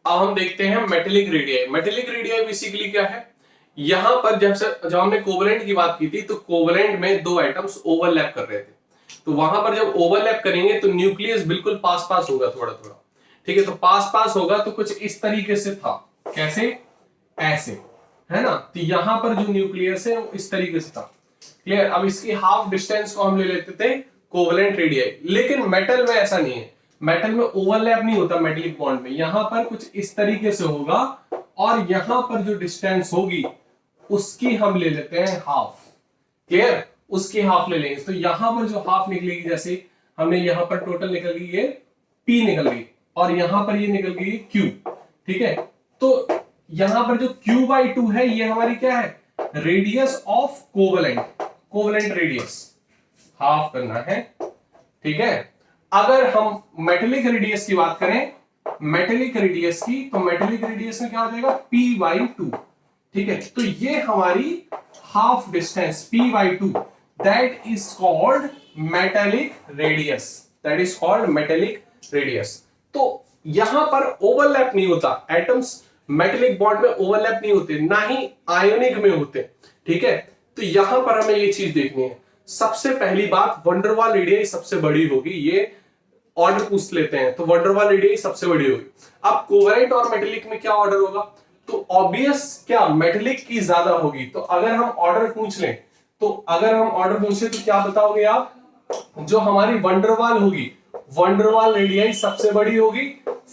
अब हम देखते हैं metallic radii. Metallic radii basically क्या है, यहां पर जब हमने कोवलेंट की बात की थी तो कोवलेंट में दो एटम्स ओवरलैप कर रहे थे, तो वहां पर जब ओवरलैप करेंगे तो न्यूक्लियस बिल्कुल पास पास होगा, थोड़ा थोड़ा, ठीक है। तो पास पास होगा तो कुछ इस तरीके से था, कैसे, ऐसे, है ना। तो यहां पर जो न्यूक्लियस है वो इस तरीके से था, क्लियर। अब इसकी हाफ डिस्टेंस को हम ले लेते थे कोवलेंट रेडियाई, लेकिन मेटल में ऐसा नहीं है, मेटल में ओवरलैप नहीं होता मेटेलिक बॉन्ड में, यहां पर कुछ इस तरीके से होगा और यहां पर जो डिस्टेंस होगी उसकी हम ले लेते हैं हाफ, क्लियर, उसकी हाफ ले लेंगे। तो यहां पर जो हाफ निकलेगी, जैसे हमने यहां पर टोटल निकल गई ये P निकल गई और यहां पर ये निकल गई Q, ठीक है। तो यहां पर जो Q/2 है ये हमारी क्या है, radius of covalent, covalent radius half करना है, ठीक है। अगर हम मेटेलिक रेडियस की बात करें, मेटेलिक रेडियस की, तो मेटेलिक रेडियस में क्या हो जाएगा P/2, ठीक है। तो ये हमारी half distance P/2, that is called metallic radius, that is called metallic radius. तो यहां पर ओवरलैप नहीं होता, एटम्स मेटेलिक बॉन्ड में ओवरलैप नहीं होते, ना ही आयोनिक में होते, ठीक है। तो यहां पर हमें ये चीज देखनी है। सबसे पहली बात, वंडरवाल रेडियाई सबसे बड़ी होगी, ये ऑर्डर पूछ लेते हैं, तो वंडरवाल रेडियाई सबसे बड़ी होगी। अब कोवलेंट और मेटेलिक में क्या ऑर्डर होगा, तो ऑब्वियस क्या, मेटेलिक की ज्यादा होगी। तो अगर हम ऑर्डर पूछ लें, तो अगर हम ऑर्डर पूछे तो क्या बताओगे आप, जो हमारी वंडरवाल होगी, वंडरवाल रेडियाई सबसे बड़ी होगी,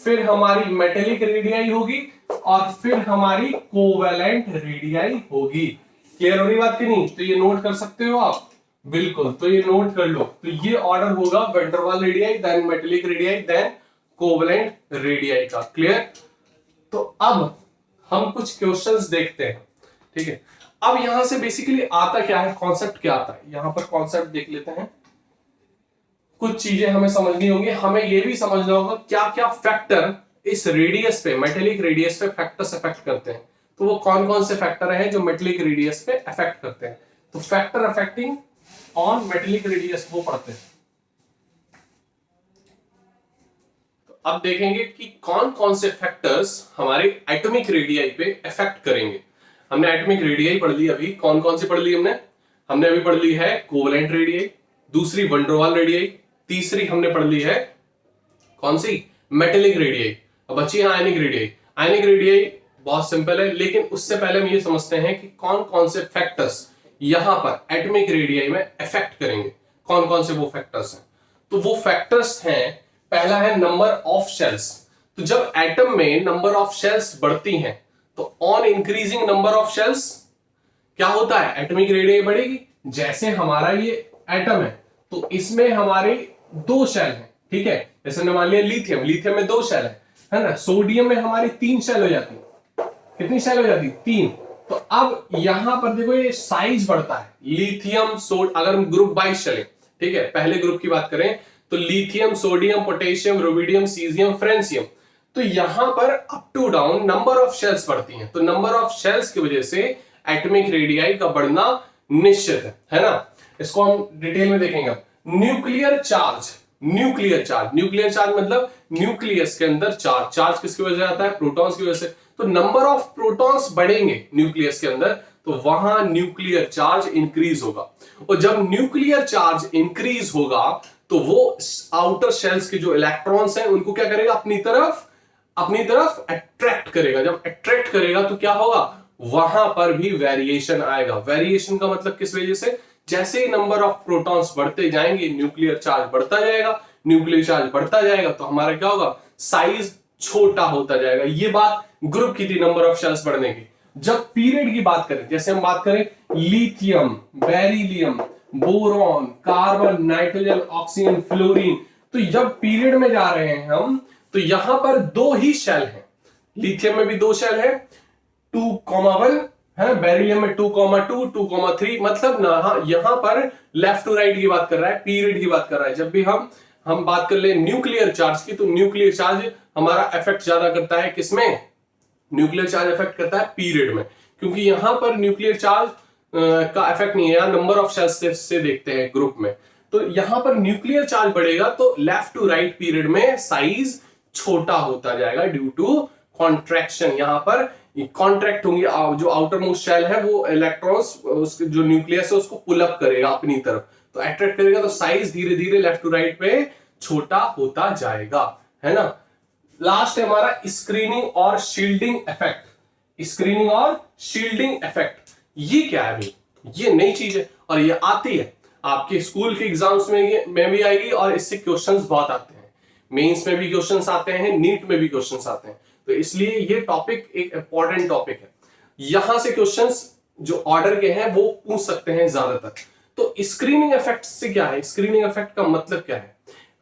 फिर हमारी मेटेलिक रेडियाई होगी और फिर हमारी कोवेलेंट रेडियाई होगी। क्लियर हो रही बात की नहीं? तो ये नोट कर सकते हो आप, बिल्कुल, तो ये नोट कर लो। तो ये ऑर्डर होगा van der Waals radii, then metallic radii, then covalent radii का। क्लियर? तो अब हम कुछ क्वेश्चंस देखते हैं, ठीक है। अब यहां से बेसिकली आता क्या है, कॉन्सेप्ट क्या आता है, यहां पर कॉन्सेप्ट देख लेते हैं। कुछ चीजें हमें समझनी होंगी, हमें यह भी समझना होगा क्या क्या फैक्टर इस रेडियस पे, मेटेलिक रेडियस पे फैक्टर्स अफेक्ट करते हैं। तो वो कौन कौन से फैक्टर हैं जो मेटेलिक रेडियस पे अफेक्ट करते हैं। तो factor affecting on metallic radius वो पढ़ते हैं। तो अब देखेंगे कि कौन कौन से फैक्टर्स हमारे एटॉमिक रेडियाई पे अफेक्ट करेंगे। हमने एटॉमिक रेडियाई पढ़ ली, अभी कौन कौन सी पढ़ ली हमने अभी पढ़ ली है कोवेलेंट रेडियाई, दूसरी वंडरवाल रेडियाई, तीसरी हमने पढ़ ली है कौन सी, मेटेलिक रेडियाई। अब बची है आयनिक रेडियाई। आयनिक रेडियाई बहुत सिंपल है, लेकिन उससे पहले हम ये समझते हैं कि कौन कौन से फैक्टर्स यहां पर एटॉमिक रेडियाई में अफेक्ट करेंगे, कौन कौन से वो फैक्टर्स हैं। तो वो फैक्टर्स हैं, पहला है नंबर ऑफ शेल्स। तो जब एटम में नंबर ऑफ शेल्स बढ़ती हैं तो on increasing number of shells क्या होता है, एटॉमिक रेडियाई बढ़ेगी। जैसे हमारा ये एटम है तो इसमें हमारे दो शेल हैं, ठीक है। जैसे मान लिया लिथियम, लिथियम में दो शेल है ना। सोडियम में हमारी तीन शेल हो जाती है, कितनी शेल हो जाती, तीन। तो अब यहां पर देखो ये साइज बढ़ता है, लिथियम अगर हम ग्रुप वाइज चले, ठीक है, पहले ग्रुप की बात करें तो lithium, sodium, potassium, rubidium, caesium, francium. तो यहां पर up to down number of shells बढ़ती हैं। तो नंबर ऑफ शेल्स की वजह से एटॉमिक रेडियाई का बढ़ना निश्चित है ना। इसको हम डिटेल में देखेंगे। Nuclear charge, nuclear charge, nuclear charge मतलब न्यूक्लियस के अंदर चार्ज, चार्ज किसकी वजह से आता है, प्रोटॉन्स की वजह से। तो नंबर ऑफ प्रोटॉन्स बढ़ेंगे न्यूक्लियस के अंदर तो वहां न्यूक्लियर चार्ज इंक्रीज होगा। और जब न्यूक्लियर चार्ज इंक्रीज होगा तो वो आउटर शेल्स के जो इलेक्ट्रॉन्स हैं उनको क्या करेगा, अपनी तरफ अट्रैक्ट करेगा। जब अट्रैक्ट करेगा तो क्या होगा, वहां पर भी वेरिएशन आएगा। वेरिएशन का मतलब किस वजह से, जैसे ही नंबर ऑफ प्रोटॉन्स बढ़ते जाएंगे न्यूक्लियर चार्ज बढ़ता जाएगा, न्यूक्लियर चार्ज बढ़ता जाएगा तो हमारा क्या होगा, साइज छोटा होता जाएगा। ये बात ग्रुप की थी नंबर ऑफ शेल्स बढ़ने की। जब पीरियड की बात करें, जैसे हम बात करें lithium, beryllium, boron, carbon, nitrogen, oxygen, fluorine, तो जब पीरियड में जा रहे हैं हम तो यहां पर दो ही शेल हैं। लिथियम में भी दो शेल है, 2,1 है, बेरिलियम में 2,2, 2,3, मतलब ना यहां पर लेफ्ट टू राइट की बात कर रहा है, पीरियड की बात कर रहा है। जब भी हम बात कर ले न्यूक्लियर चार्ज की, तो न्यूक्लियर चार्ज हमारा इफेक्ट ज्यादा करता है किसमें, न्यूक्लियर चार्ज इफेक्ट करता है पीरियड में, क्योंकि यहां पर न्यूक्लियर चार्ज का इफेक्ट नहीं है, यहां नंबर ऑफ शेल्स से देखते हैं ग्रुप में। तो यहां पर न्यूक्लियर चार्ज बढ़ेगा तो लेफ्ट टू राइट पीरियड में साइज छोटा होता जाएगा ड्यू टू कॉन्ट्रैक्शन, यहाँ पर कॉन्ट्रैक्ट होंगे, जो आउटर मोस्ट शेल है वो इलेक्ट्रॉन्स उसके जो न्यूक्लियस है उसको पुल अप करेगा अपनी तरफ, तो अट्रैक्ट करेगा, तो साइज धीरे धीरे लेफ्ट टू राइट पे छोटा होता जाएगा, है ना। लास्ट है हमारा स्क्रीनिंग और शील्डिंग इफेक्ट। स्क्रीनिंग और शील्डिंग इफेक्ट ये क्या है भाई? ये नई चीज है और ये आती है आपके स्कूल के एग्जाम्स में भी आएगी, और इससे क्वेश्चंस बहुत आते हैं, मेंस में भी क्वेश्चंस आते हैं, नीट में भी क्वेश्चंस आते हैं, तो इसलिए ये टॉपिक एक इंपॉर्टेंट टॉपिक है। यहां से क्वेश्चंस जो ऑर्डर के हैं वो पूछ सकते हैं ज्यादातर। तो स्क्रीनिंग इफेक्ट से क्या है, स्क्रीनिंग इफेक्ट का मतलब क्या है,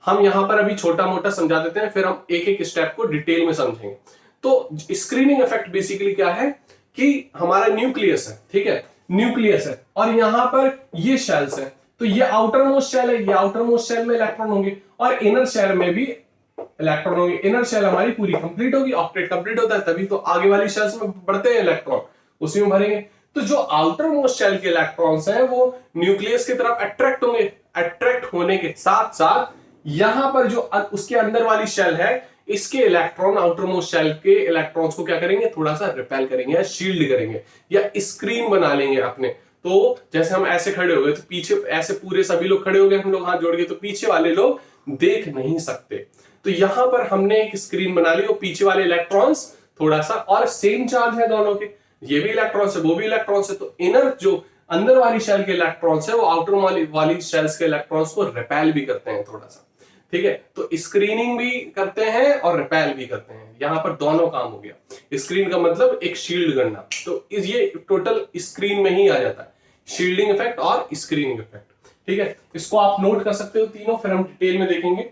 हम यहां पर अभी छोटा मोटा समझा देते हैं, फिर हम एक एक स्टेप को डिटेल में समझेंगे। तो स्क्रीनिंग इफेक्ट बेसिकली क्या है कि हमारा न्यूक्लियस है, ठीक है, न्यूक्लियस है और यहां पर ये शेल्स है, तो ये आउटर मोस्ट शेल है, ये आउटर मोस्ट शेल में इलेक्ट्रॉन होंगे और इनर शेल में भी इलेक्ट्रॉन होंगे। इनर शेल हमारी पूरी कंप्लीट होगी, ऑक्टेट कंप्लीट होता है तभी तो आगे वाली शेल्स में बढ़ते हैं इलेक्ट्रॉन, उसी में भरेंगे। तो जो आउटर मोस्ट शेल के इलेक्ट्रॉन्स हैं वो न्यूक्लियस की तरफ अट्रैक्ट होंगे, अट्रैक्ट होने के साथ साथ यहां पर जो उसके अंदर वाली शेल है इसके इलेक्ट्रॉन आउटर मोस्ट शेल के इलेक्ट्रॉन्स को क्या करेंगे, थोड़ा सा रिपेल करेंगे या शील्ड करेंगे या स्क्रीन बना लेंगे अपने। तो जैसे हम ऐसे खड़े हो गए तो पीछे ऐसे पूरे सभी लोग खड़े हो गए, हम लोग हाथ जोड़ गए, तो पीछे वाले लोग देख नहीं सकते, तो यहां पर हमने एक स्क्रीन बना ली और पीछे वाले इलेक्ट्रॉन्स थोड़ा सा, और सेम चार्ज है दोनों के, ये भी इलेक्ट्रॉन्स है वो भी इलेक्ट्रॉन्स है, तो इनर जो अंदर वाली शेल के इलेक्ट्रॉन्स है वो आउटर वाली शेल्स के इलेक्ट्रॉन्स को रिपेल भी करते हैं थोड़ा सा, ठीक है। तो स्क्रीनिंग भी करते हैं और रिपेल भी करते हैं, यहां पर दोनों काम हो गया। स्क्रीन का मतलब एक शील्ड करना, तो ये टोटल स्क्रीन में ही आ जाता है, शील्डिंग इफेक्ट और स्क्रीनिंग इफेक्ट, ठीक है। इसको आप नोट कर सकते हो तीनों, फिर हम डिटेल में देखेंगे।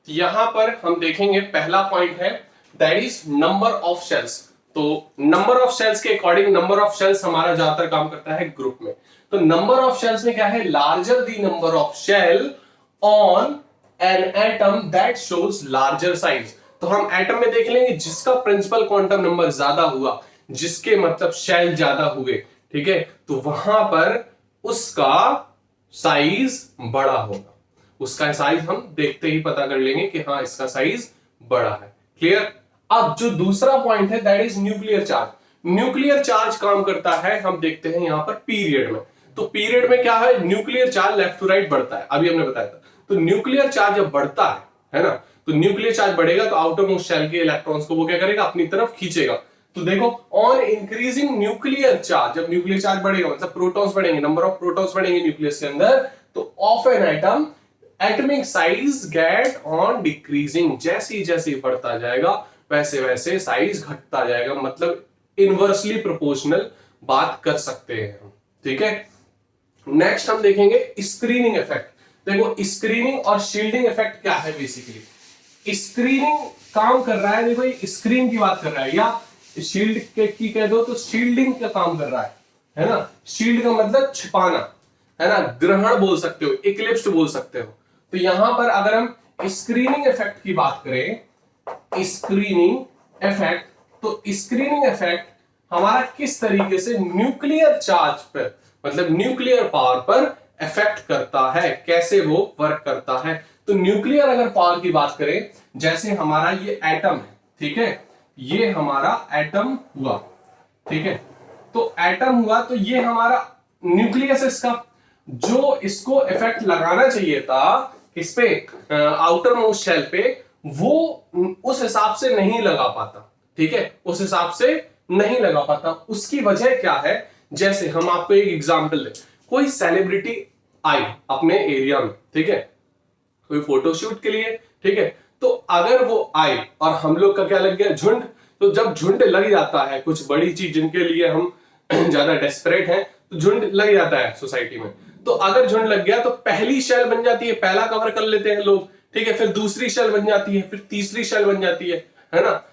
यहां पर हम देखेंगे पहला पॉइंट है that is number of shells. तो नंबर ऑफ शेल्स के अकॉर्डिंग, नंबर ऑफ शेल्स हमारा ज्यादातर काम करता है ग्रुप में, तो नंबर ऑफ शेल्स में क्या है, larger the number of shell on an atom that shows larger size. तो हम एटम में देख लेंगे जिसका प्रिंसिपल क्वांटम नंबर ज्यादा हुआ, जिसके मतलब शेल ज्यादा हुए, ठीक है, तो वहां पर उसका साइज बड़ा होगा, उसका साइज हम देखते ही पता कर लेंगे कि हाँ इसका साइज बड़ा है, क्लियर। अब जो दूसरा पॉइंट है that is nuclear charge. Nuclear charge काम करता है, हम देखते हैं यहां पर पीरियड में, तो पीरियड में क्या है, nuclear charge left to right बढ़ता है, अभी हमने बताया था। तो न्यूक्लियर चार्ज जब बढ़ता है ना, तो न्यूक्लियर चार्ज बढ़ेगा तो आउटर मोस्ट शेल के इलेक्ट्रॉन्स को वो क्या करेगा, अपनी तरफ खींचेगा। तो देखो ऑन इंक्रीजिंग न्यूक्लियर चार्ज, जब न्यूक्लियर चार्ज बढ़ेगा मतलब प्रोटॉन्स बढ़ेंगे, नंबर ऑफ प्रोटॉन्स बढ़ेंगे न्यूक्लियस के अंदर, तो of an atom atomic size get on decreasing, जैसे जैसे बढ़ता जाएगा वैसे वैसे साइज घटता जाएगा, मतलब इनवर्सली प्रोपोर्शनल बात कर सकते हैं हम, ठीक है। नेक्स्ट हम देखेंगे स्क्रीनिंग इफेक्ट। देखो स्क्रीनिंग और शील्डिंग इफेक्ट क्या है, बेसिकली स्क्रीनिंग काम कर रहा है, देखो ये स्क्रीन की बात कर रहा है, या शील्ड की कह दो तो शील्डिंग का काम कर रहा है ना। शील्ड का मतलब छिपाना, है ना, ग्रहण बोल सकते हो, इक्लिप्स बोल सकते हो। तो यहां पर अगर हम स्क्रीनिंग इफेक्ट की बात करें, स्क्रीनिंग इफेक्ट, तो स्क्रीनिंग इफेक्ट हमारा किस तरीके से न्यूक्लियर चार्ज पर, मतलब न्यूक्लियर पावर पर इफेक्ट करता है, कैसे वो वर्क करता है। तो न्यूक्लियर अगर पावर की बात करें, जैसे हमारा ये एटम है, ठीक है, ये हमारा एटम हुआ, ठीक है, तो एटम हुआ, तो ये हमारा न्यूक्लियस इसका, जो इसको इफेक्ट लगाना चाहिए था किस पे, आउटर मोस्ट शेल पे, वो उस हिसाब से नहीं लगा पाता, ठीक है, उस हिसाब से नहीं लगा पाता। उसकी वजह क्या है, जैसे हम आपको एक एग्जांपल दें, कोई सेलिब्रिटी आई अपने एरिया में, ठीक है, कोई फोटोशूट के लिए, ठीक है, तो अगर वो आई और हम लोग का क्या लग गया, झुंड, तो जब झुंड लग जाता है कुछ बड़ी चीज जिनके लिए हम ज्यादा डेस्परेट हैं, तो झुंड लग जाता है सोसाइटी में, तो अगर झुंड लग गया तो पहली शेल बन जाती है, पहला कवर कर लेते हैं लोग, ठीक है, फिर दूसरी शेल बन जाती है, फिर तीसरी शेल बन जाती है ना।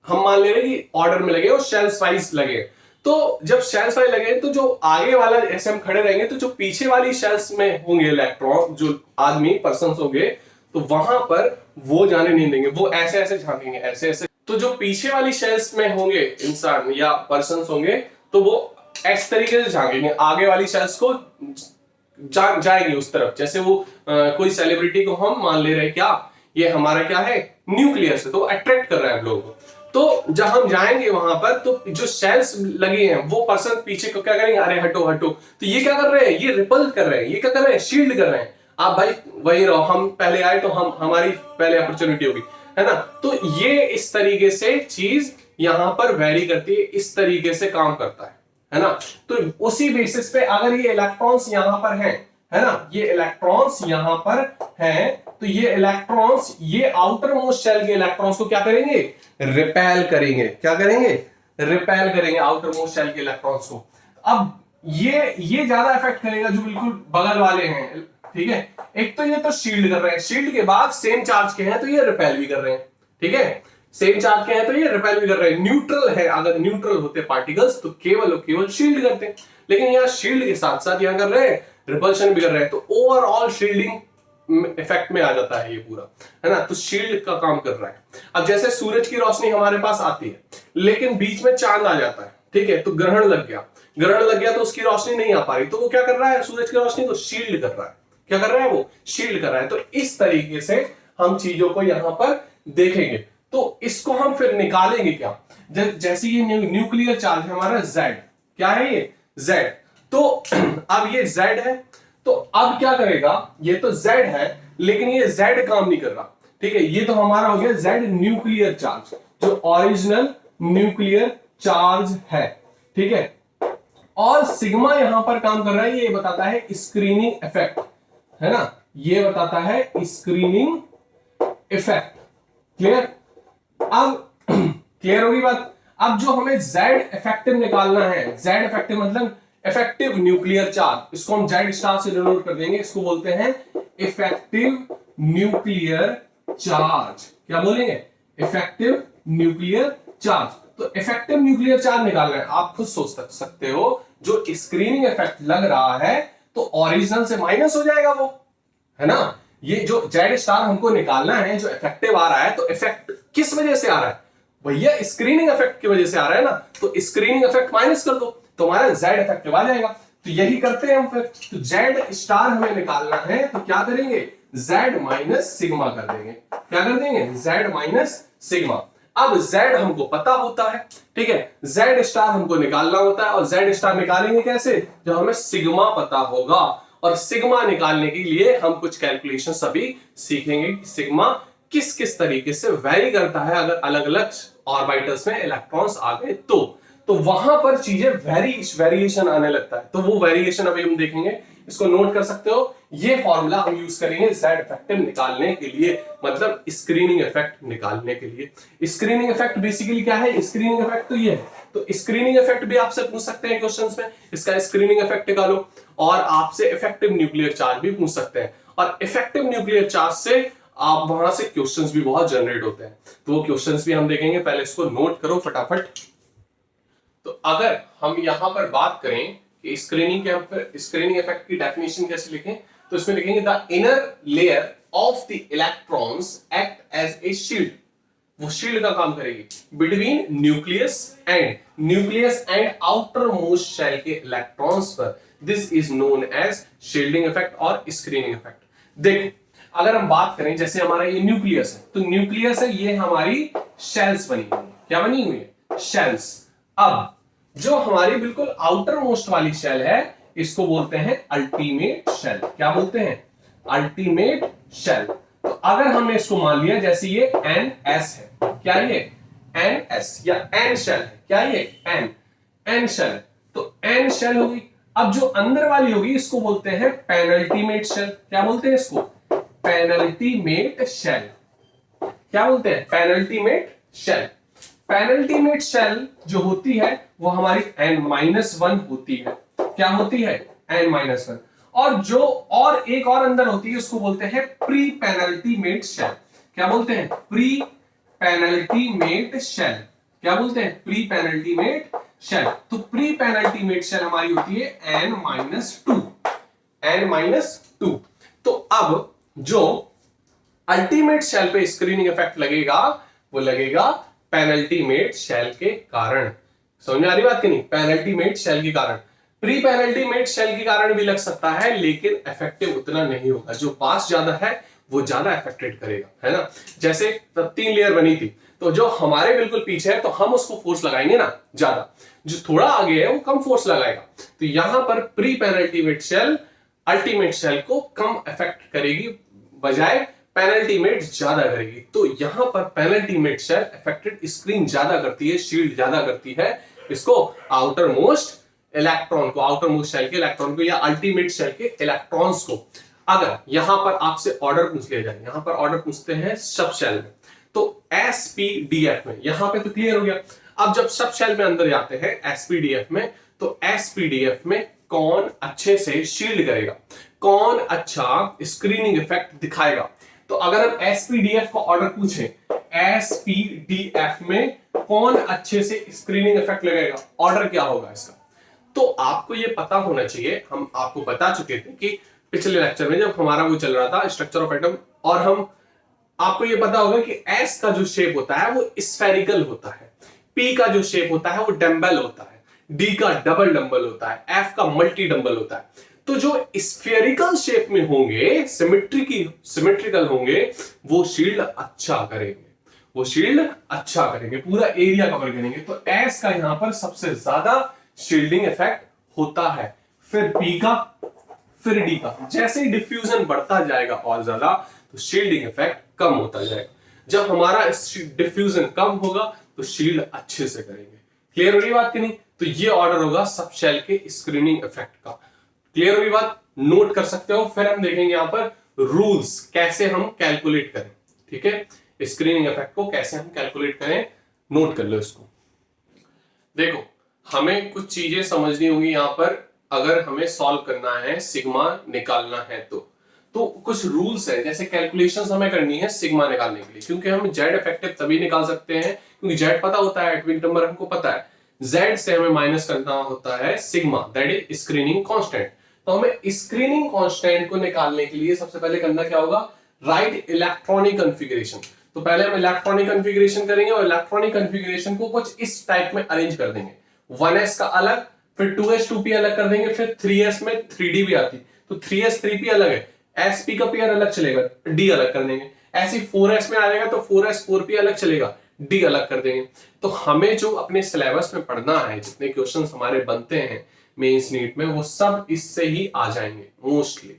हम मान ले रहे हैं कि ऑर्डर में लगे और शेल्स वाइज लगे, तो जब शेल्स वाइज लगे तो जो आगे वाला ऐसे हम खड़े रहेंगे, तो जो पीछे वाली शेल्स में होंगे इलेक्ट्रॉन, जो आदमी पर्सन होंगे, तो वहां पर वो जाने नहीं देंगे, वो ऐसे ऐसे झांकेंगे, ऐसे ऐसे। तो जो पीछे वाली शेल्स में होंगे इंसान या पर्सन होंगे, तो वो इस तरीके से झांकेंगे, आगे वाली शेल्स को जाएंगे उस तरफ। जैसे वो कोई सेलिब्रिटी को हम मान ले रहे हैं, क्या ये हमारा क्या है, न्यूक्लियर से, तो अट्रैक्ट कर रहा है लोगों को। तो जब हम जाएंगे वहां पर तो जो शेल्स लगे हैं वो पर्सन पीछे को क्या करेंगे, अरे हटो हटो, तो ये क्या कर रहे हैं, ये रिपल कर रहे हैं, ये क्या कर रहे हैं, शील्ड कर रहे हैं, आप भाई वही रहो, हम पहले आए तो हम हमारी पहले अपॉर्चुनिटी होगी, है ना। तो ये इस तरीके से चीज यहां पर वेरी करती है, इस तरीके से काम करता है ना। तो उसी बेसिस पे अगर ये इलेक्ट्रॉन्स यहां पर हैं, है ना, ये इलेक्ट्रॉन्स यहां पर हैं, तो ये इलेक्ट्रॉन्स ये आउटर मोस्ट शेल के इलेक्ट्रॉन्स को क्या करेंगे, रिपेल करेंगे, क्या करेंगे, रिपेल करेंगे आउटर मोस्ट शेल के इलेक्ट्रॉन्स को। अब ये ज्यादा इफेक्ट करेगा जो बिल्कुल बगल वाले हैं, ठीक है। एक तो ये तो शील्ड कर रहे हैं, शील्ड के बाद सेम चार्ज के हैं तो ये रिपेल भी कर रहे हैं, ठीक है, सेम चार्ज के हैं तो ये रिपेल भी कर रहे हैं। न्यूट्रल है, अगर न्यूट्रल होते पार्टिकल्स तो केवल और केवल शील्ड करते हैं, लेकिन यहाँ शील्ड के साथ साथ यहाँ कर रहे हैं रिपल्शन भी कर रहे हैं, तो ओवरऑल शील्डिंग इफेक्ट में आ जाता है ये पूरा, है ना। तो शील्ड का काम कर रहा है। अब जैसे सूरज की रोशनी हमारे पास आती है, लेकिन बीच में चांद आ जाता है, ठीक है, तो ग्रहण लग गया तो उसकी रोशनी नहीं आ पा रही, तो वो क्या कर रहा है, सूरज की रोशनी को शील्ड कर रहा है, क्या कर रहा है, वो शील्ड कर रहा है। तो इस तरीके से हम चीजों को यहां पर देखेंगे। तो इसको हम फिर निकालेंगे क्या, जैसे ये न्यूक्लियर चार्ज है हमारा Z, क्या है ये Z, तो अब ये Z है, तो अब क्या करेगा, ये तो Z है लेकिन ये Z काम नहीं कर रहा, ठीक है, ये तो हमारा हो गया Z न्यूक्लियर चार्ज, जो ओरिजिनल न्यूक्लियर चार्ज है, ठीक है। और सिग्मा यहां पर काम कर रहा है, ये बताता है स्क्रीनिंग इफेक्ट, है ना, ये बताता है स्क्रीनिंग इफेक्ट। क्लियर, अब क्लियर होगी बात। अब जो हमें Z इफेक्टिव निकालना है, Z इफेक्टिव मतलब इफेक्टिव न्यूक्लियर चार्ज, इसको हम Z स्टार से डिनोट कर देंगे, इसको बोलते हैं इफेक्टिव न्यूक्लियर चार्ज। क्या बोलेंगे, इफेक्टिव न्यूक्लियर चार्ज। तो इफेक्टिव न्यूक्लियर चार्ज निकालना है, आप खुद सोच सकते हो, जो स्क्रीनिंग इफेक्ट लग रहा है तो ओरिजिनल से माइनस हो जाएगा वो, है ना। ये जो Z स्टार हमको निकालना है, जो इफेक्टिव आ रहा है, तो इफेक्ट किस वजह से आ रहा है भैया, स्क्रीनिंग इफेक्ट की वजह से आ रहा है ना, तो स्क्रीनिंग इफेक्ट माइनस कर दो तो हमारा Z इफेक्टिव आ जाएगा। तो यही करते हैं हम फिर, तो Z स्टार हमें निकालना है, तो क्या करेंगे, Z माइनस सिग्मा कर देंगे, क्या कर देंगे, Z माइनस सिग्मा। अब Z हमको पता होता है, ठीक है, Z स्टार हमको निकालना होता है, और Z स्टार निकालेंगे कैसे, जब हमें सिग्मा पता होगा। और सिग्मा निकालने के लिए हम कुछ कैलकुलेशन सभी सीखेंगे, सिग्मा किस किस तरीके से वेरी करता है अगर अलग अलग ऑर्बिटल्स में इलेक्ट्रॉन्स आ गए तो वहां पर चीजें वेरिएशन आने लगता है। तो वो वेरिएशन अभी हम देखेंगे, इसको नोट कर सकते हो। ये फॉर्मूला हम यूज करेंगे Z इफेक्टिव निकालने के लिए, मतलब स्क्रीनिंग इफेक्ट निकालने के लिए। स्क्रीनिंग इफेक्ट बेसिकली क्या है, स्क्रीनिंग इफेक्ट तो ये है, तो स्क्रीनिंग इफेक्ट भी आपसे पूछ सकते हैं क्वेश्चंस में, इसका स्क्रीनिंग इफेक्ट निकालो, और आपसे इफेक्टिव न्यूक्लियर चार्ज भी पूछ सकते हैं, और इफेक्टिव न्यूक्लियर चार्ज से आप वहां से क्वेश्चंस भी बहुत जनरेट होते हैं, तो वो क्वेश्चंस भी हम देखेंगे। पहले इसको नोट करो फटाफट। तो अगर हम यहां पर बात करें कि स्क्रीनिंग इफेक्ट की डेफिनेशन कैसे लिखें, तो इसमें लिखेंगे the inner layer of the electrons act as a shield, वो शील्ड का काम करेगी between nucleus and outermost shell के इलेक्ट्रॉन्स पर। This is known as shielding effect और स्क्रीनिंग इफेक्ट। देखो अगर हम बात करें, जैसे हमारा ये न्यूक्लियस है, तो न्यूक्लियस है, ये हमारी शेल्स बनी हुई है, क्या बनी हुई है, शेल्स। अब जो हमारी बिल्कुल आउटर मोस्ट वाली शेल है, इसको बोलते हैं अल्टीमेट शेल। क्या बोलते हैं, अल्टीमेट शेल। तो अगर हमने इसको मान लिया जैसे ये NS है, क्या ये NS या N शेल है, क्या ये N शेल, तो N शेल होगी। अब जो अंदर वाली होगी इसको बोलते हैं पेनल्टीमेट शेल। क्या बोलते हैं इसको, पेनल्टीमेट शेल। क्या बोलते हैं, पेनल्टीमेट शेल। पेनल्टीमेट शेल जो होती है वो हमारी N-1 होती है। क्या होती है, N-1। और जो और एक और अंदर होती है उसको बोलते हैं प्री पेनल्टीमेट शेल। क्या बोलते हैं, प्री पेनल्टीमेट शेल। क्या बोलते हैं, प्री पेनल्टीमेट शेल। तो प्री पेनल्टीमेट शेल हमारी होती है N-2। तो अब जो अल्टीमेट शेल पे स्क्रीनिंग इफेक्ट लगेगा वो लगेगा पेनल्टीमेट शेल के कारण। समझ में आ रही बात कि नहीं, पेनल्टीमेट शेल के कारण। प्री पेनल्टीमेट शेल के कारण भी लग सकता है, लेकिन इफेक्टिव उतना नहीं होगा। जो पास ज्यादा है वो ज्यादा अफेक्टेड करेगा, है ना। जैसे 3 लेयर बनी थी, तो जो हमारे बिल्कुल पीछे है तो हम उसको फोर्स लगाएंगे ना ज्यादा, जो थोड़ा आगे है वो कम फोर्स लगाएगा। तो यहां पर pre penultimate shell ultimate shell को कम अफेक्ट करेगी, बजाय पेनल्टीमेट ज्यादा करेगी। तो यहां पर पेनल्टीमेट शेल अफेक्टेड स्क्रीन ज्यादा करती है, शील्ड ज्यादा करती है इसको, आउटर मोस्ट इलेक्ट्रॉन को, आउटर मोस्ट शेल के इलेक्ट्रॉन को या अल्टीमेट शेल के इलेक्ट्रॉन्स को। अगर यहां पर आपसे ऑर्डर पूछ लिया जाए, यहां पर ऑर्डर पूछते हैं सब शेल में, तो एसपीडीएफ में, यहां पे तो क्लियर हो गया। अब जब सब शेल में अंदर जाते हैं एसपीडीएफ में, तो एसपीडीएफ में कौन अच्छे से शील्ड करेगा, कौन अच्छा स्क्रीनिंग इफेक्ट दिखाएगा। तो अगर हम एसपीडीएफ का ऑर्डर पूछें, एसपीडीएफ में कौन अच्छे से स्क्रीनिंग इफेक्ट लगाएगा, ऑर्डर क्या होगा इसका। तो आपको ये पता होना चाहिए, हम आपको बता चुके थे कि पिछले लेक्चर में जब हमारा वो चल रहा था स्ट्रक्चर ऑफ एटम, और हम आपको ये पता होगा कि एस का जो शेप होता है वो स्फेरिकल होता है, पी का जो शेप होता है वो डंबल होता है, डी का डबल डंबल होता है, एफ का मल्टी डंबल होता है। तो जो स्फेरिकल शेप में होंगे, सिमेट्रिकल होंगे, वो शील्ड अच्छा करेंगे, वो शील्ड अच्छा करेंगे, पूरा एरिया कवर करेंगे। तो एस का यहां पर सबसे ज्यादा शील्डिंग इफेक्ट होता है, फिर पी का, फिर डी का। जैसे ही डिफ्यूजन बढ़ता जाएगा और ज्यादा, तो शील्डिंग इफेक्ट कम होता जाएगा। जब हमारा डिफ्यूजन कम होगा तो शील्ड अच्छे से करेंगे। क्लियर हो रही बात कि नहीं। तो ये ऑर्डर होगा सब शेल के स्क्रीनिंग इफेक्ट का। क्लियर हो रही बात, नोट कर सकते हो। फिर हम देखेंगे यहां पर रूल्स कैसे हम कैलकुलेट करें, ठीक है, स्क्रीनिंग इफेक्ट को कैसे हम कैलकुलेट करें, नोट कर लो इसको। देखो, हमें कुछ चीजें समझनी होंगी यहां पर, अगर हमें सॉल्व करना है, सिग्मा निकालना है तो कुछ रूल्स है। जैसे कैलकुलेशंस हमें करनी है सिग्मा निकालने के लिए, क्योंकि हम जेड इफेक्टिव तभी निकाल सकते हैं क्योंकि जेड पता होता है, एटॉमिक नंबर हमको पता है। जेड से हमें माइनस करना होता है sigma, that is screening constant. तो हमें स्क्रीनिंग कांस्टेंट को निकालने के लिए सबसे पहले करना क्या होगा, राइट इलेक्ट्रॉनिक कॉन्फ़िगरेशन। तो पहले हम इलेक्ट्रॉनिक कॉन्फ़िगरेशन करेंगे और इलेक्ट्रॉनिक कॉन्फ़िगरेशन को कुछ इस टाइप में अरेंज कर देंगे। 1s का अलग, फिर 2s 2p अलग कर देंगे, फिर 3s में 3d भी आती, तो 3s 3p अलग है, sp का पेयर अलग चलेगा, d अलग कर देंगे। ऐसे 4s में आ जाएगा तो 4s 4p अलग चलेगा, d अलग कर देंगे। तो हमें जो अपने सिलेबस में पढ़ना है, जितने क्वेश्चंस हमारे बनते हैं मेंस नीट में, वो सब इससे ही आ जाएंगे मोस्टली,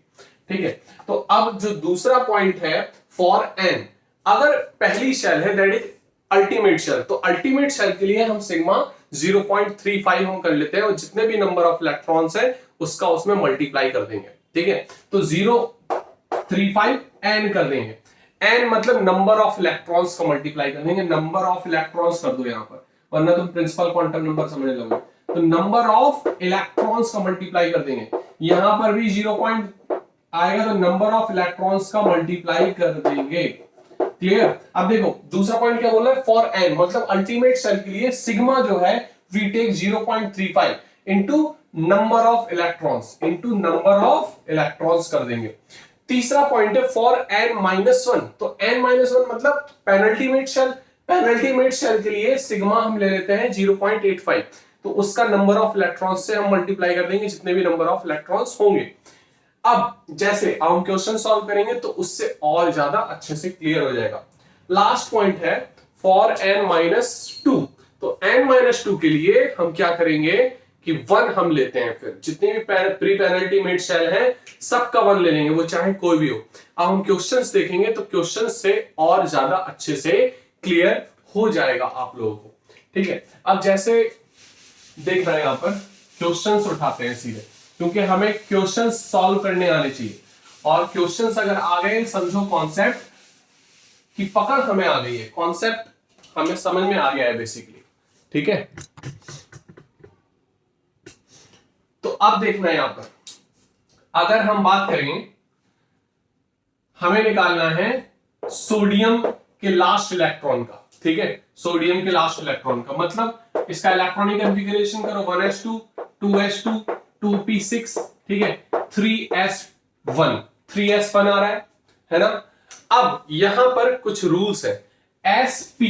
ठीक है। तो अब जो दूसरा पॉइंट है फॉर n, अगर पहली शेल है दैट इज अल्टीमेट शेल, तो अल्टीमेट शेल के लिए हम सिग्मा 0.35 हम कर लेते हैं और जितने भी नंबर ऑफ इलेक्ट्रॉन्स है उसका उसमें मल्टीप्लाई कर देंगे, ठीक है। तो 0.35 n कर देंगे, n मतलब नंबर ऑफ इलेक्ट्रॉन्स का मल्टीप्लाई कर देंगे, नंबर ऑफ इलेक्ट्रॉन्स कर दो यहां पर, वरना तुम प्रिंसिपल क्वांटम नंबर समझने लगोगे। तो नंबर ऑफ इलेक्ट्रॉन्स का मल्टीप्लाई कर देंगे, यहां पर भी 0 पॉइंट आएगा तो नंबर ऑफ इलेक्ट्रॉन्स का मल्टीप्लाई कर देंगे। क्लियर। अब देखो दूसरा पॉइंट क्या बोला है, फॉर n मतलब अल्टीमेट शेल के लिए सिग्मा जो है we take 0.35 into number of electrons, into number of electrons कर देंगे। तीसरा पॉइंट है फॉर n-1, तो n-1 मतलब पेनल्टीमेट शेल, पेनल्टीमेट शेल के लिए सिग्मा हम ले लेते हैं 0.85, तो उसका नंबर ऑफ इलेक्ट्रॉन्स से हम मल्टीप्लाई कर देंगे जितने भी नंबर ऑफ इलेक्ट्रॉन्स होंगे। अब जैसे हम क्वेश्चन सॉल्व करेंगे तो उससे और ज्यादा अच्छे से क्लियर हो जाएगा। लास्ट पॉइंट है फॉर n-2, तो n-2 के लिए हम क्या करेंगे कि 1 हम लेते हैं, फिर जितने भी प्री पेनल्टीमेट शेल है सबका 1 ले लेंगे, वो चाहे कोई भी हो। अब हम क्वेश्चंस देखेंगे तो क्वेश्चंस से और ज्यादा अच्छे से क्लियर हो जाएगा आप लोगों को, ठीक है। अब जैसे देख रहे हैं यहां पर क्वेश्चंस उठाते हैं सीधे, क्योंकि हमें क्वेश्चंस सॉल्व करने आने चाहिए, और क्वेश्चंस अगर आ गए समझो कॉन्सेप्ट की पकड़ हमें आ गई है, कॉन्सेप्ट हमें समझ में आ गया है बेसिकली, ठीक है। तो अब देखना है यहां पर, अगर हम बात करें, हमें निकालना है सोडियम के लास्ट इलेक्ट्रॉन का, ठीक है, सोडियम के लास्ट इलेक्ट्रॉन का मतलब इसका इलेक्ट्रॉनिक कॉन्फ़िगरेशन करो 1s2 2s2 2p6, ठीक है, 3s1 3s1 आ रहा है ना। अब यहां पर कुछ रूल्स है, sp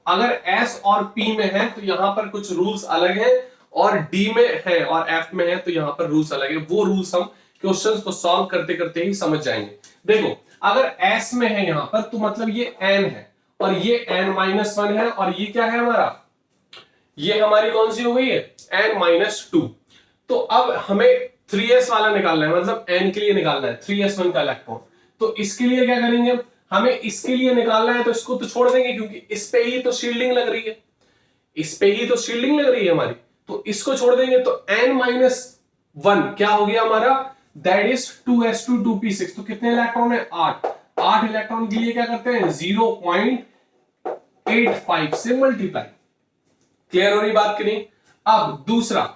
अगर s और p में है तो यहां पर कुछ रूल्स अलग है, और d में है और f में है तो यहां पर रूल्स अलग है। वो रूल्स हम क्वेश्चंस को सॉल्व करते करते ही समझ जाएंगे। देखो अगर s में है यहां पर तो मतलब ये n है और ये n-1 है और ये क्या है हमारा, ये हमारी कौन सी हो गई है n-2। तो अब हमें 3s वाला निकालना है, मतलब n के लिए निकालना है 3s1 का इलेक्ट्रॉन। तो इसके लिए क्या करेंगे, हमें इसके लिए निकालना है तो इसको तो छोड़ देंगे क्योंकि इस पे ही तो शील्डिंग लग रही है, इस पे ही तो शील्डिंग लग रही है हमारी, तो इसको छोड़ देंगे तो n-1 क्या हो गया हमारा, दैट इज 2s2 2p6। तो कितने इलेक्ट्रॉन है 8 इलेक्ट्रॉन के लिए क्या करते हैं 0.85 से मल्टीप्लाई। क्लियर हो रही बात कि नहीं। अब दूसरा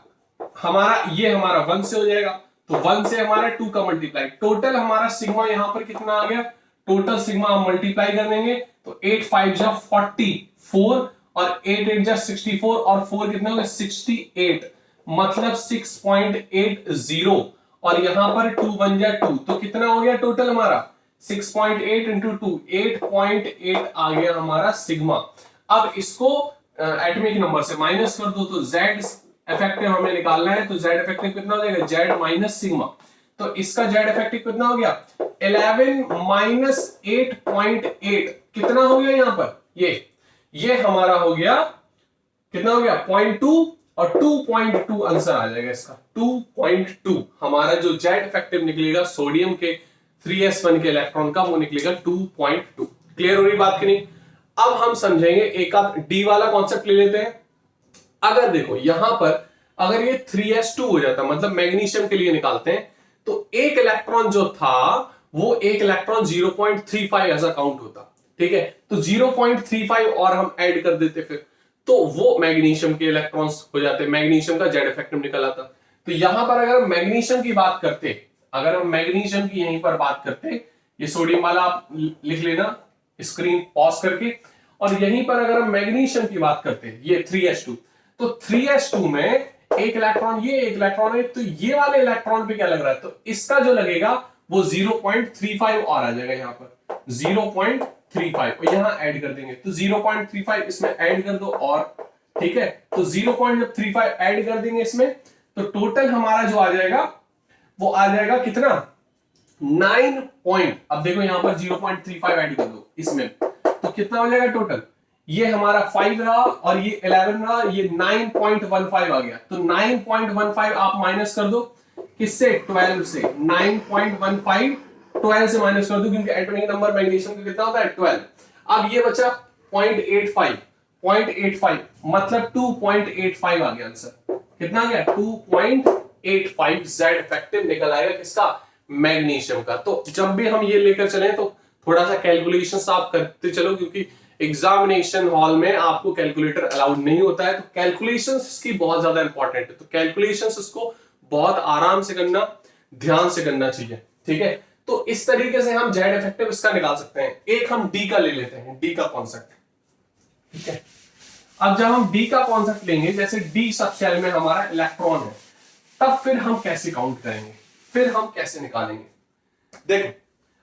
हमारा ये हमारा 1 से हो जाएगा, तो 1 से हमारा 2 का मल्टीप्लाई, टोटल हमारा सिग्मा यहां पर कितना आ गया, टोटल सिग्मा हम मल्टीप्लाई कर देंगे तो 8 5 जा 44 और 8 8 जा 64 और 4 कितना हो गया 68, मतलब 6.80 और यहां पर 2 1 जा 2, तो कितना हो गया टोटल हमारा 6.8 इंटू 2 8.8 आ गया हमारा सिग्मा। अब इसको एटॉमिक नंबर से माइनस कर दो तो Z इफेक्टिव हमें निकालना है, तो Z इफेक्टिव कितना हो जाएगा Z माइनस सिग्मा। तो इसका Z इफेक्टिव कितना हो गया 11 माइनस 8.8 कितना हो गया यहां पर, ये हमारा हो गया कितना हो गया 0.2 और 2.2 आंसर आ जाएगा इसका 2.2। हमारा जो Z इफेक्टिव निकलेगा सोडियम के 3s1 के इलेक्ट्रॉन का वो निकलेगा 2.2। क्लियर हो रही बात की नहीं। अब हम समझेंगे एक आध डी वाला कॉन्सेप्ट ले लेते हैं। अगर देखो यहां पर अगर ये 3s2 हो जाता, मतलब मैग्नीशियम के लिए निकालते हैं, तो एक इलेक्ट्रॉन जो था वो एक इलेक्ट्रॉन 0.35 ऐसा काउंट होता, ठीक है। तो 0.35 और हम ऐड कर देते फिर, तो वो मैग्नीशियम के इलेक्ट्रॉन्स हो जाते, मैग्नीशियम का Z इफेक्टिव निकल आता। तो यहां पर अगर मैग्नीशियम की बात करते, अगर हम मैग्नीशियम की यहीं पर बात करते, ये सोडियम वाला आप लिख लेना स्क्रीन पॉज करके, और यहीं पर अगर हम मैग्नीशियम की बात करते ये 3s2, तो 3s2 में एक इलेक्ट्रॉन, ये एक इलेक्ट्रॉन है, तो ये वाले इलेक्ट्रॉन पे क्या लग रहा है, तो इसका जो लगेगा वो 0.35 और आ जाएगा यहां पर 0.35 और यहां ऐड कर देंगे तो 0.35 इसमें ऐड कर दो और, ठीक है। तो 0.35 ऐड कर देंगे इसमें, तो टोटल हमारा जो आ जाएगा वो आ जाएगा कितना 9 पॉइंट। अब देखो यहां पर 0.35 ऐड कर दो इसमें, तो कितना हो जाएगा टोटल, ये हमारा 5 रहा और ये 11 रहा, ये 9.15 आ गया। तो 9.15 आप माइनस कर दो किससे 12 से, 9.15 12 से माइनस कर दो क्योंकि एटॉमिक नंबर मैग्नीशियम का कितना होता है 12। अब ये बचा 0.85 मतलब 2.85 आ गया आंसर, कितना आ गया 2.85 Z इफेक्टिव निकल आएगा किसका मैग्नीशियम का। तो जब भी हम ये लेकर चले तो थोड़ा सा कैलकुलेशंस आप करते चलो, क्योंकि एग्जामिनेशन हॉल में आपको कैलकुलेटर अलाउड नहीं होता है, तो कैलकुलेशंस इसकी बहुत ज्यादा इंपॉर्टेंट है। तो कैलकुलेशंस इसको बहुत आराम से करना, ध्यान से करना चाहिए, ठीक है। तो इस तरीके से हम Z इफेक्टिव इसका निकाल सकते हैं। एक हम D का ले लेते हैं, D का कॉन्सेप्ट, ठीक है। अब जब हम D का कॉन्सेप्ट लेंगे, जैसे D सब शेल में हमारा इलेक्ट्रॉन है, तब फिर हम कैसे काउंट करेंगे, फिर हम कैसे निकालेंगे। देखो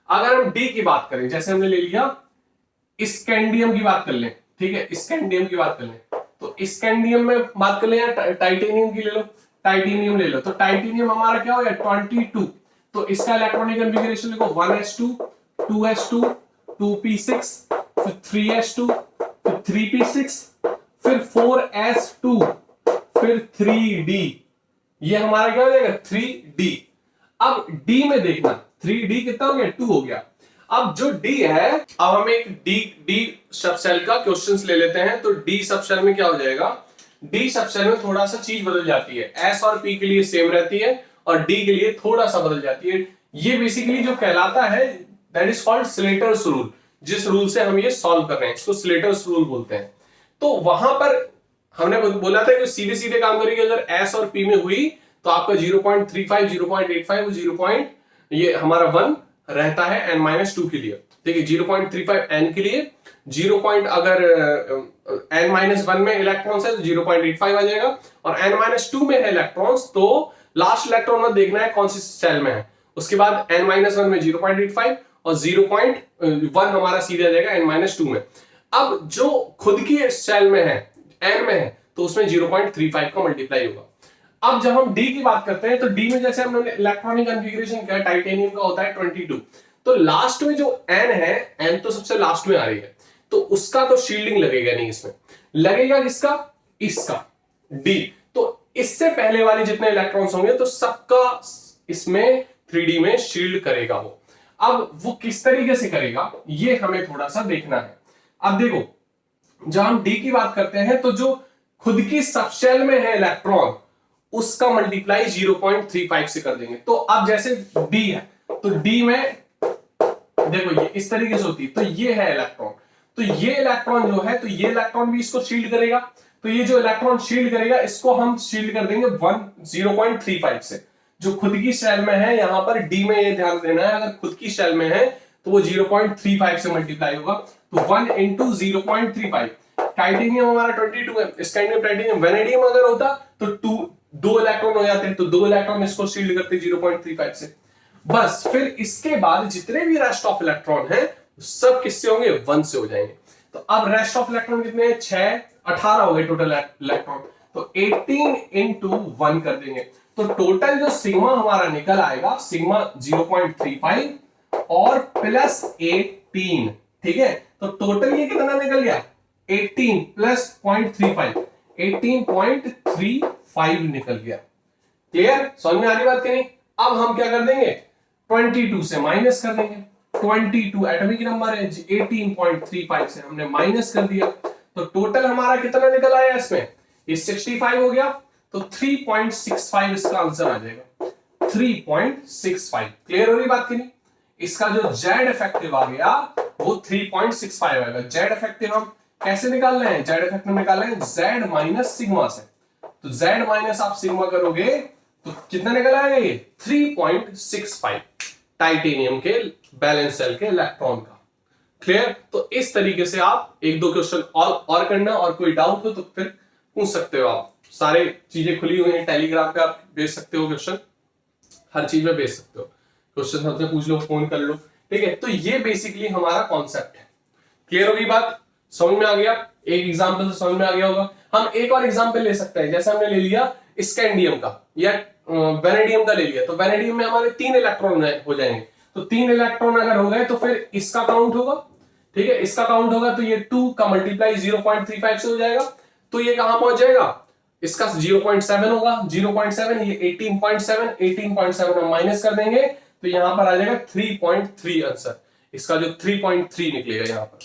अगर हम D की बात करें, जैसे हमने ले लिया स्कैंडियम की बात कर लें, ठीक है, स्कैंडियम की बात कर लें, तो स्कैंडियम में बात कर लें या टाइटेनियम की ले लो, टाइटेनियम ले लो, तो टाइटेनियम हमारा क्या हो गया 22, तो इसका इलेक्ट्रॉनिक कॉन्फ़िगरेशन लिखो 1s2 2s2 2p6 फिर 3s2 फिर 3p6 फिर 4s2 फिर 3d, ये हमारा क्या हो जाएगा 3d। अब d में देखना 3d कितना हो गया 2 हो गया। अब जो D है, अब हम एक D सब सेल का क्वेश्चंस ले लेते हैं। तो D सब सेल में क्या हो जाएगा, D सब सेल में थोड़ा सा चीज बदल जाती है, S और P के लिए सेम रहती है और D के लिए थोड़ा सा बदल जाती है। ये बेसिकली जो कहलाता है that is called Slater's rule, जिस रूल से हम ये सॉल्व कर रहे हैं इसको स्लेटर्स रूल बोलते हैं। तो वहां पर हमने बोला था कि सीधे सीधे काम करेगी, अगर S और P में हुई तो आपका 0.35 0.85 0. ये हमारा 1 रहता है n-2 के लिए, ठीक है। 0.35 n के लिए 0. अगर n-1 में इलेक्ट्रॉन्स है तो 0.85 आ जाएगा, और n-2 में है इलेक्ट्रॉन्स तो लास्ट इलेक्ट्रॉन में देखना है कौन सी सेल में है। उसके बाद n-1 में 0.85 और 0.1 हमारा सीधे आ जाएगा n-2 में। अब जो खुद की सेल में है n में है तो उसमें 0.35 का मल्टीप्लाई होगा। अब जब हम D की बात करते हैं तो D में जैसे हमने इलेक्ट्रॉनिक कॉन्फ़िगरेशन किया, टाइटेनियम का होता है 22, तो लास्ट में जो n है, n तो सबसे लास्ट में आ रही है, तो उसका तो शील्डिंग लगेगा नहीं, इसमें लगेगा किसका, इसका d। तो इससे पहले वाले जितने इलेक्ट्रॉन्स होंगे तो सबका इसमें 3D में शील्ड करेगा वो। अब वो किस तरीके से करेगा ये हमें थोड़ा सा देखना है। अब देखो, जब हम d की बात करते हैं तो जो खुद की सबशेल में है इलेक्ट्रॉन, उसका मल्टीप्लाई 0.35 से कर देंगे। तो अब जैसे d है तो d में देखो ये इस तरीके से होती है, तो ये है इलेक्ट्रॉन, तो ये इलेक्ट्रॉन जो है, तो ये इलेक्ट्रॉन भी इसको शील्ड करेगा, तो ये जो इलेक्ट्रॉन शील्ड करेगा इसको हम शील्ड कर देंगे 0.35 से। जो खुद की शेल में है, यहां पर डी में ये ध्यान देना है, अगर खुद की शेल में है तो वो 0.35 से मल्टीप्लाई होगा, तो 1 इंटू 0.35। टाइटेनियम हमारा 22 है, इस काइंड में टाइटेनियम वेनेडियम अगर होता तो दो इलेक्ट्रॉन हो जाते हैं, तो 2 इलेक्ट्रॉन इसको शील्ड करते 0.35 से। बस फिर इसके बाद जितने भी रेस्ट ऑफ इलेक्ट्रॉन है सब किससे होंगे, 1 से हो जाएंगे। तो अब रेस्ट ऑफ इलेक्ट्रॉन कितने हैं, 6, 18 हो गए टोटल इलेक्ट्रॉन, तो 18 इंटू 1 कर देंगे, तो टोटल जो सिग्मा हमारा निकल आएगा, सिग्मा 0.35 और प्लस 18, ठीक है। तो टोटल ये कितना निकल गया, 18 प्लस 0.35, 18.35 निकल गया। क्लियर, समझ में आ रही बात कि नहीं। अब हम क्या कर देंगे, 22 से माइनस कर देंगे, 22 एटॉमिक नंबर है, 18.35 से हमने माइनस कर दिया, तो टोटल हमारा कितना निकल आया इसमें, ये 65 हो गया, तो 3.65 इसका आंसर आ जाएगा, 3.65। क्लियर हो रही बात की नहीं। इसका जो जेड इफेक्टिव आ गया वो 3.65 आएगा। जेड इफेक्टिव हम कैसे निकाल रहे हैं, जेड इफेक्टिव निकाल रहे हैं जेड माइनस सिग्मा से, तो जेड माइनस आप सिग्मा करोगे तो कितना निकल आएगा, ये 3.65 टाइटेनियम के बैलेंस सेल के इलेक्ट्रॉन का। क्लियर, तो इस तरीके से आप एक दो क्वेश्चन और करना, और कोई डाउट हो तो फिर पूछ सकते हो आप। सारे चीजें खुली हुई हैं, टेलीग्राम पे आप भेज सकते हो क्वेश्चन, हर चीज में भेज सकते हो क्वेश्चन, सबसे पूछ लो, फोन कर लो, ठीक है। तो ये बेसिकली हमारा कॉन्सेप्ट है। क्लियर होगी बात, समझ में आ गया, एक एग्जांपल से समझ में आ गया होगा। हम एक और एग्जांपल ले सकते हैं, जैसे हमने ले लिया स्कैंडियम का या वेनेडियम का ले लिया, तो वेनेडियम में हमारे 3 इलेक्ट्रॉन हो जाएंगे, तो 3 इलेक्ट्रॉन अगर हो गए तो फिर इसका काउंट होगा, ठीक है, इसका काउंट होगा, तो ये 2 का मल्टीप्लाई 0.35 से हो जाएगा, तो ये कहां पहुंच जाएगा, इसका 0.7 होगा, 0.7 ये 18.7, 18.7 हम माइनस कर देंगे तो यहां पर आ जाएगा 3.3 आंसर, इसका जो 3.3 निकलेगा यहां पर।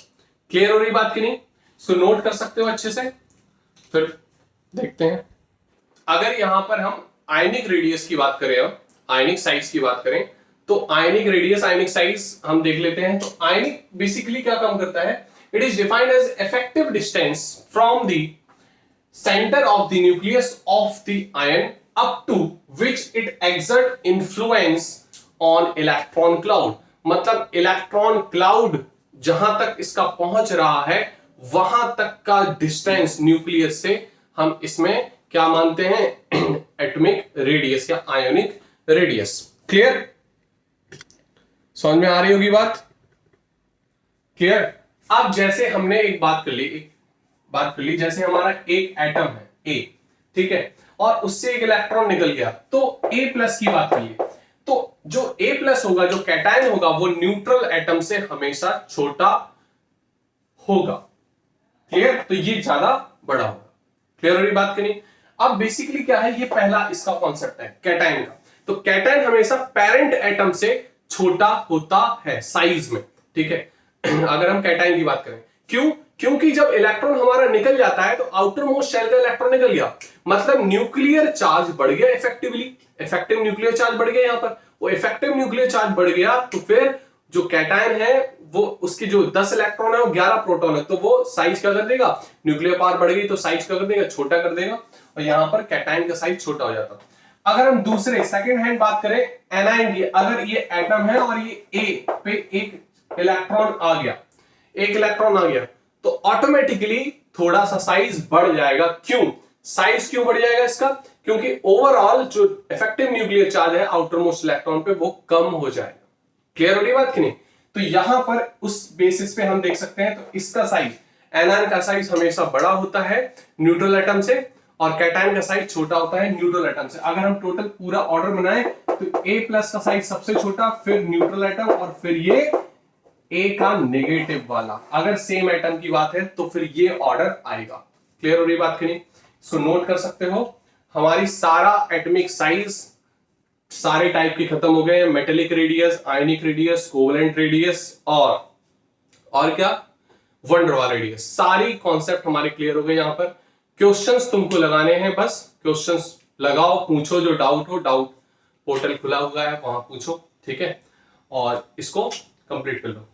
क्लियर हो रही बात की नहीं, इसको नोट कर सकते हो अच्छे से। फिर देखते हैं, अगर यहां पर हम आयनिक रेडियस की बात करें, अब आयनिक साइज की बात करें, तो आयनिक रेडियस, आयनिक साइज हम देख लेते हैं। तो आयनिक बेसिकली क्या काम करता है, it is defined as effective distance from the center of the nucleus of the ion up to which it exert influence on electron cloud। मतलब इलेक्ट्रॉन क्लाउड जहां तक इसका पहुंच रहा है वहां तक का डिस्टेंस न्यूक्लियस से हम इसमें क्या मानते हैं, एटॉमिक रेडियस या आयोनिक रेडियस। क्लियर, समझ में आ रही होगी बात, क्लियर। अब जैसे हमने एक बात कर ली, जैसे हमारा एक एटम है ए, ठीक है, और उससे एक इलेक्ट्रॉन निकल गया, तो ए प्लस की बात करिए, तो जो ए प्लस होगा, जो कैटायन होगा, वो न्यूट्रल एटम से हमेशा छोटा होगा। क्लियर, तो ये ज्यादा बड़ा होगा। क्लियर हो रही बात की नहीं। अब बेसिकली क्या है, ये पहला इसका कॉन्सेप्ट है कैटायन का, तो कैटायन हमेशा पेरेंट एटम से छोटा होता है साइज में, ठीक है। अगर हम कैटायन की बात करें, क्यों, क्योंकि जब इलेक्ट्रॉन हमारा निकल जाता है तो आउटर मोस्ट शेल का इलेक्ट्रॉन निकल गया, मतलब न्यूक्लियर चार्ज बढ़ गया, इफेक्टिव न्यूक्लियर चार्ज बढ़ गया, यहां पर वो इफेक्टिव न्यूक्लियर चार्ज बढ़ गया, तो फिर जो कैटायन है वो उसकी जो 10 इलेक्ट्रॉन है वो 11 प्रोटॉन है, तो वो साइज क्या कर देगा, न्यूक्लियर पावर बढ़ गई तो साइज क्या कर देगा, छोटा कर देगा, और यहां पर कैटायन का साइज छोटा हो जाता। अगर हम दूसरे सेकंड हैंड बात करें एनायन की, अगर ये एटम है और ये ए पे एक इलेक्ट्रॉन आ गया, तो ऑटोमेटिकली थोड़ा सा साइज बढ़ जाएगा। क्यों, साइज क्यों बढ़ जाएगा इसका, क्योंकि ओवरऑल जो इफेक्टिव न्यूक्लियर चार्ज है आउटर मोस्ट इलेक्ट्रॉन पे वो कम हो जाएगा। क्लियर हो रही बात कि नहीं। तो यहां पर उस बेसिस पे हम देख सकते हैं, तो इसका साइज, एनायन का साइज हमेशा बड़ा होता है न्यूट्रल एटम से, और कैटायन का साइज छोटा होता है न्यूट्रल एटम से। अगर हम टोटल पूरा ऑर्डर बनाए तो A प्लस का साइज सबसे छोटा, फिर न्यूट्रल एटम, और फिर ये A का नेगेटिव वाला। अगर सेम एटम की बात है तो फिर ये ऑर्डर आएगा। क्लियर हो रही बात की नहीं? इसको नोट कर सकते हो। हमारी सारा एटॉमिक साइज सारे टाइप के खत्म हो गए हैं, metallic radius, ionic radius, covalent radius और क्या, वन डर वाला रेडियस। सारी कॉन्सेप्ट हमारे क्लियर हो गए। यहां पर क्वेश्चंस तुमको लगाने हैं, बस क्वेश्चंस लगाओ, पूछो जो डाउट हो। डाउट पोर्टल खुला हुआ है, वहां पूछो, ठीक है, और इसको कंप्लीट कर लो।